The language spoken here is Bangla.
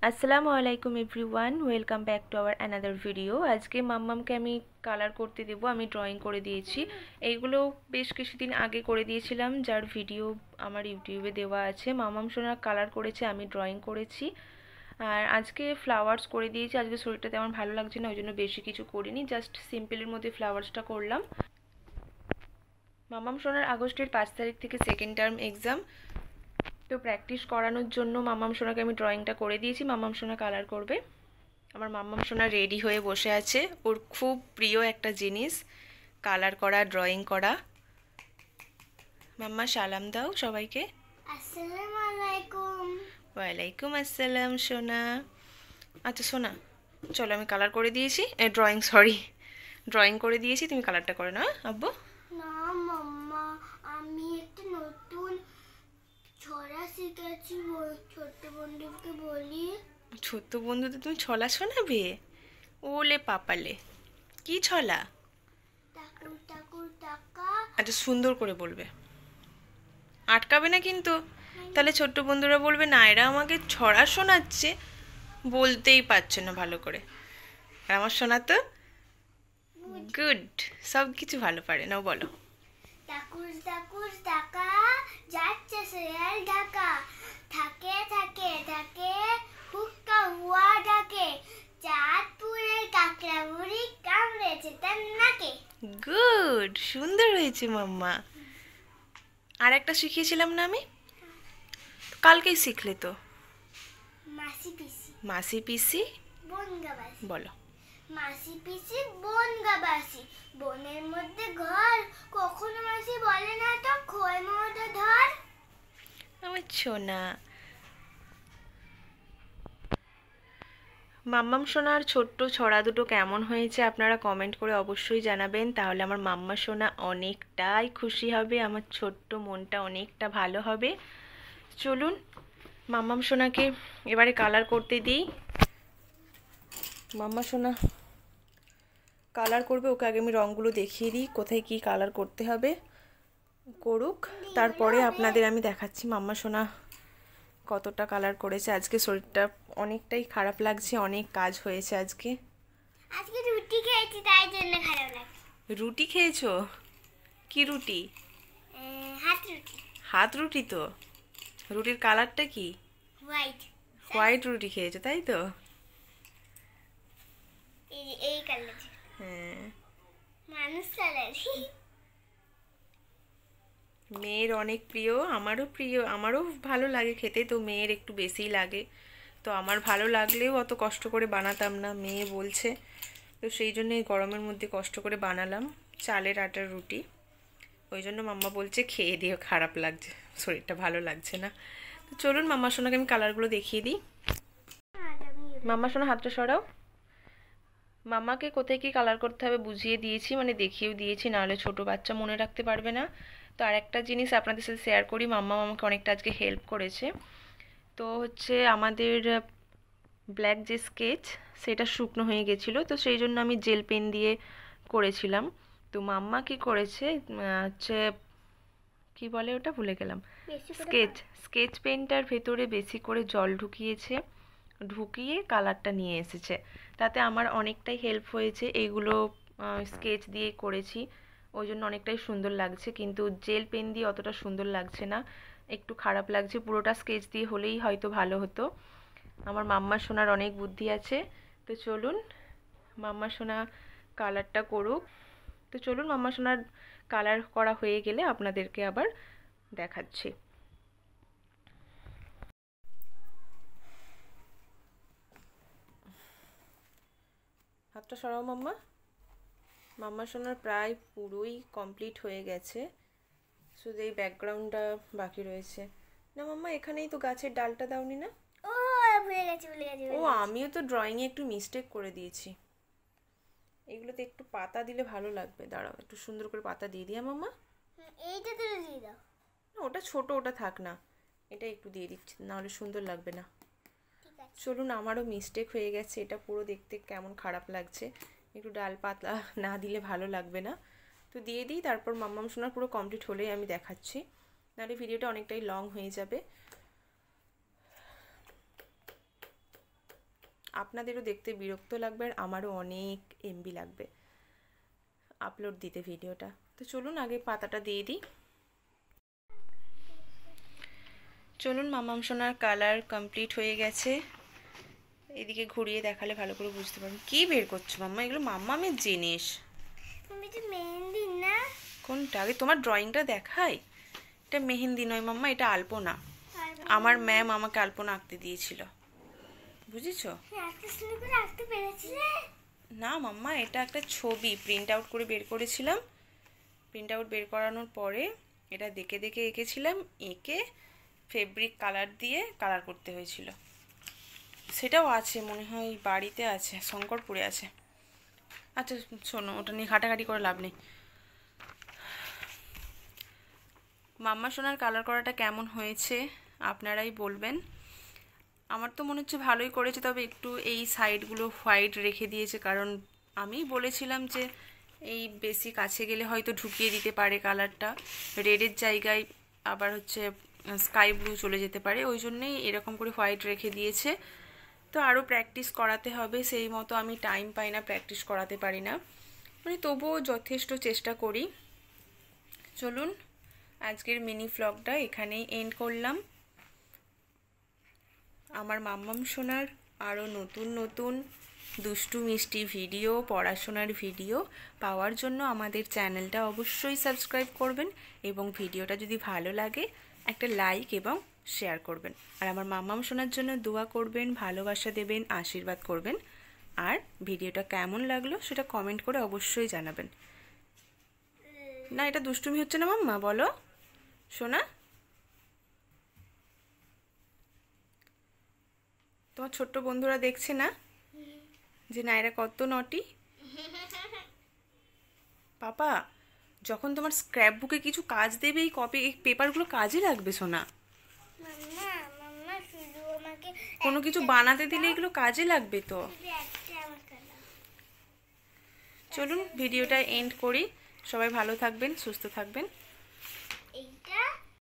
আসসালামু আলাইকুম everyone, welcome back to our another video. আজকে মাম্মামকে আমি কালার করতে দেব। আমি ড্রয়িং করে দিয়েছি। এইগুলো বেশ কিছুদিন আগে করে দিয়েছিলাম, যার ভিডিও আমার ইউটিউবে দেওয়া আছে। মাম্মাম সোনা কালার করেছে, আমি ড্রয়িং করেছি। আর আজকে ফ্লাওয়ার্স করে দিয়েছি। আজকে শরীরটা তেমন ভালো লাগছে না, ওই জন্য বেশি কিছু করিনি, জাস্ট সিম্পলের মধ্যে ফ্লাওয়ার্সটা করলাম। মাম্মাম সোনার আগস্টের 5 তারিখ থেকে সেকেন্ড টার্ম এক্সাম, তো প্র্যাকটিস করানোর জন্য মাম্মাম সোনাকে আমি ড্রয়িংটা করে দিয়েছি। মাম্মাম সোনা কালার করবে। আমার মাম্মাম সোনা রেডি হয়ে বসে আছে। ওর খুব প্রিয় একটা জিনিস কালার করা, ড্রয়িং করা। মাম্মা সালাম দাও সবাইকে। আসসালামু আলাইকুম। ওয়ালাইকুম আসসালাম সোনা। আচ্ছা সোনা, চলো আমি কালার করে দিয়েছি, ড্রয়িং করে দিয়েছি, তুমি কালারটা করে নাও। আব্বু না মাম্মা, আমি একটা নতুন ছড়া শিখেছি, ছোট্ট বন্ধুকে বলি। ছোট্ট বন্ধুদের তুমি ছলা শোনাবে? ওলে পাপালে, কি ছলা? টাকুর টাকুর টাকা। আচ্ছা সুন্দর করে বলবে, আটকাবে না কিন্তু। তাহলে ছোট্ট বন্ধুরা বলবে না এরা আমাকে ছড়া শোনাচ্ছে, বলতেই পারছে না ভালো করে। আর আমার শোনা তো গুড, সব কিছু ভালো পারে না। বলো। টাকুর টাকুর টাকা, যাচ্ছে শেয়াল ঢাকা, থাকে থাকে থাকে হুক্কা হুয়া ডাকে, চাঁদপুরের কাকড়া বুড়ি কামড়েছে তার নাকে। গুড, সুন্দর হয়েছে মাম্মা। আর একটা শিখিয়েছিলাম না আমি, কালকেই শিখলে তো। মাসি পিসি মাসি পিসি বনগাবাসি, বলো। মাসি পিসি বনগাবাসি, বনের মধ্যে ঘর, কখনো মাসি বলে না তো খোল মতো ধর। আমার সোনা। মাম্মাম সোনার ছোট্ট ছড়া দুটো কেমন হয়েছে আপনারা কমেন্ট করে অবশ্যই জানাবেন, তাহলে আমার মাম্মা সোনা অনেকটাই খুশি হবে, আমার ছোট্ট মনটা অনেকটা ভালো হবে। চলুন মাম্মাম সোনাকে এবারে কালার করতে দিই। মাম্মা সোনা কালার করবে, ওকে আগে আমি রঙগুলো দেখিয়ে দিই কোথায় কি কালার করতে হবে। করুক, তারপরে আপনাদের আমি দেখাচ্ছি মাম্মা সোনা কতটা কালার করেছে। আজকে শরীরটা অনেকটাই খারাপ লাগছে, অনেক কাজ হয়েছে আজকে। আজকে রুটি খেয়েছি তাই জন্য খারাপ লাগছে। রুটি খেয়েছো? কি রুটি? হাত রুটি। হাত রুটি তো। রুটির কালারটা কি? হোয়াইট। হোয়াইট রুটি খেয়েছো তাই তো? এই কালার। হ্যাঁ, মানুষ কালার। মেয়ের অনেক প্রিয়, আমারও প্রিয়, আমারও ভালো লাগে খেতে, তো মেয়ের একটু বেশিই লাগে। তো আমার ভালো লাগলেও অত কষ্ট করে বানাতাম না, মেয়ে বলছে, তো সেই জন্য এই গরমের মধ্যে কষ্ট করে বানালাম চালের আটার রুটি। ওই জন্য মাম্মা বলছে খেয়ে দিয়ে খারাপ লাগছে, শরীরটা ভালো লাগছে না। তো চলুন মাম্মা সোনাকে আমি কালারগুলো দেখিয়ে দিই। মাম্মা সোনা হাতটা সরাও। মাম্মাকে কোথায় কি কালার করতে হবে বুঝিয়ে দিয়েছি, মানে দেখিয়েও দিয়েছি, নাহলে ছোট বাচ্চা মনে রাখতে পারবে না। তো আর একটা জিনিস আপনাদের সাথে শেয়ার করি, মাম্মা আমাকে অনেকটা আজকে হেল্প করেছে। তো হচ্ছে আমাদের ব্ল্যাক যে স্কেচ সেটা শুকনো হয়ে গেছিলো, তো সেই জন্য আমি জেল পেন দিয়ে করেছিলাম। তো মাম্মা কি করেছে, হচ্ছে কি বলে ওটা ভুলে গেলাম, স্কেচ পেনটার ভেতরে বেশি করে জল ঢুকিয়েছে, ঢুকিয়ে কালারটা নিয়ে এসেছে। তাতে আমার অনেকটাই হেল্প হয়েছে, এইগুলো স্কেচ দিয়ে করেছি, ওই জন্য অনেকটাই সুন্দর লাগছে। কিন্তু জেল পেন দিয়ে অতটা সুন্দর লাগছে না, একটু খারাপ লাগছে। পুরোটা স্কেচ দিয়ে হলেই হয়তো ভালো হতো। আমার মাম্মা সোনার অনেক বুদ্ধি আছে। তো চলুন মাম্মা সোনা কালারটা করুক। তো চলুন মাম্মা সোনার কালার করা হয়ে গেলে আপনাদেরকে আবার দেখাচ্ছি। হাতটা সরাও মাম্মা। মাম্মা সোনার প্রায় পুরোই কমপ্লিট হয়ে গেছে, শুধু এই ব্যাকগ্রাউন্ডটা বাকি রয়েছে। না মাম্মা, এখানেই তো গাছের ডালটা দাওনি না? ও ভুলে গেছি ভুলে গেছি। ও আমিও তো ড্রয়িংয়ে একটু মিস্টেক করে দিয়েছি, এগুলোতে একটু পাতা দিলে ভালো লাগবে। দাঁড়াও একটু সুন্দর করে পাতা দিয়ে দিই মাম্মা। এইটা তুলে দিয়ে দাও। না ওটা ছোট, ওটা থাক না, এটা একটু দিয়ে দিচ্ছি, নাহলে সুন্দর লাগবে না। ঠিক আছে। চলুন, আমারও মিস্টেক হয়ে গেছে, এটা পুরো দেখতে কেমন খারাপ লাগছে, একটু ডাল পাতা না দিলে ভালো লাগবে না। তো দিয়ে দিই, তারপর মাম্মাম সোনার পুরো কমপ্লিট হলেই আমি দেখাচ্ছি, নাহলে ভিডিওটা অনেকটাই লং হয়ে যাবে। আপনাদেরও দেখতে বিরক্ত লাগবে আর আমারও অনেক এমবি লাগবে আপলোড দিতে ভিডিওটা। তো চলুন আগে পাতাটা দিয়ে দিই। চলুন মামাম সোনার কালার কমপ্লিট হয়ে গেছে। এদিকে ঘুরিয়ে দেখালে ভালো করে বুঝতে পারবেন। কি বের করছো মাম্মা? এগুলো মাম্মামের জিনিস। তুমি তো মেহেন্দি না? কোনটা? আগে তোমার ড্রয়িংটা দেখাই। এটা মেহেন্দি নয় মাম্মা, এটা আলপনা। আমার ম্যাম আমাকে আলপনা আঁকতে দিয়েছিল, বুঝেছো? একটা সুন্দর করে আঁকতে পেরেছিলে? না মাম্মা, এটা একটা ছবি প্রিন্ট আউট করে বের করেছিলাম। প্রিন্ট আউট বের করানোর পরে এটা দেখে দেখে এঁকেছিলাম, এঁকে ফেব্রিক কালার দিয়ে কালার করতে হয়েছিল। সেটাও আছে মনে হয়, বাড়িতে আছে, শঙ্করপুরে আছে। আচ্ছা শোনো, ওটা নিয়ে ঘাটাঘাটি করে লাভ নেই। মাম্মা সোনার কালার করাটা কেমন হয়েছে আপনারাই বলবেন। আমার তো মনে হচ্ছে ভালোই করেছে, তবে একটু এই সাইডগুলো হোয়াইট রেখে দিয়েছে, কারণ আমি বলেছিলাম যে এই বেশি কাছে গেলে হয়তো ঢুকিয়ে দিতে পারে কালারটা, রেডের জায়গায় আবার হচ্ছে স্কাই ব্লু চলে যেতে পারে, ওই জন্যেই এরকম করে হোয়াইট রেখে দিয়েছে। তো আরও প্র্যাকটিস করাতে হবে, সেই মতো আমি টাইম পাই না, প্র্যাকটিস করাতে পারি না, মানে তবুও যথেষ্ট চেষ্টা করি। চলুন আজকের মিনি ভ্লগটা এখানেই এন্ড করলাম। আমার মাম্মাম সোনার আরও নতুন নতুন দুষ্টু মিষ্টি ভিডিও, পড়াশোনার ভিডিও পাওয়ার জন্য আমাদের চ্যানেলটা অবশ্যই সাবস্ক্রাইব করবেন, এবং ভিডিওটা যদি ভালো লাগে একটা লাইক এবং শেয়ার করবেন। আর আমার মাম্মাম সোনার জন্য দোয়া করবেন, ভালোবাসা দেবেন, আশীর্বাদ করবেন। আর ভিডিওটা কেমন লাগলো সেটা কমেন্ট করে অবশ্যই জানাবেন। না, এটা দুষ্টুমি হচ্ছে না মাম্মা? বলো সোনা। তোমার ছোট্ট বন্ধুরা দেখছে না যে নাইরা কত নটি? পাপা যখন তোমার স্ক্র্যাপ বুকে কিছু কাজ দেবে, এই কপি এই পেপারগুলো কাজে লাগবে সোনা। মাম্মা মাম্মা শুধু আমাকে কোনো কিছু বানাতে দিলে এগুলো কাজে লাগবে তো। একটা আমাকে দাও। চলুন ভিডিওটা এন্ড করি। সবাই ভালো থাকবেন, সুস্থ থাকবেন।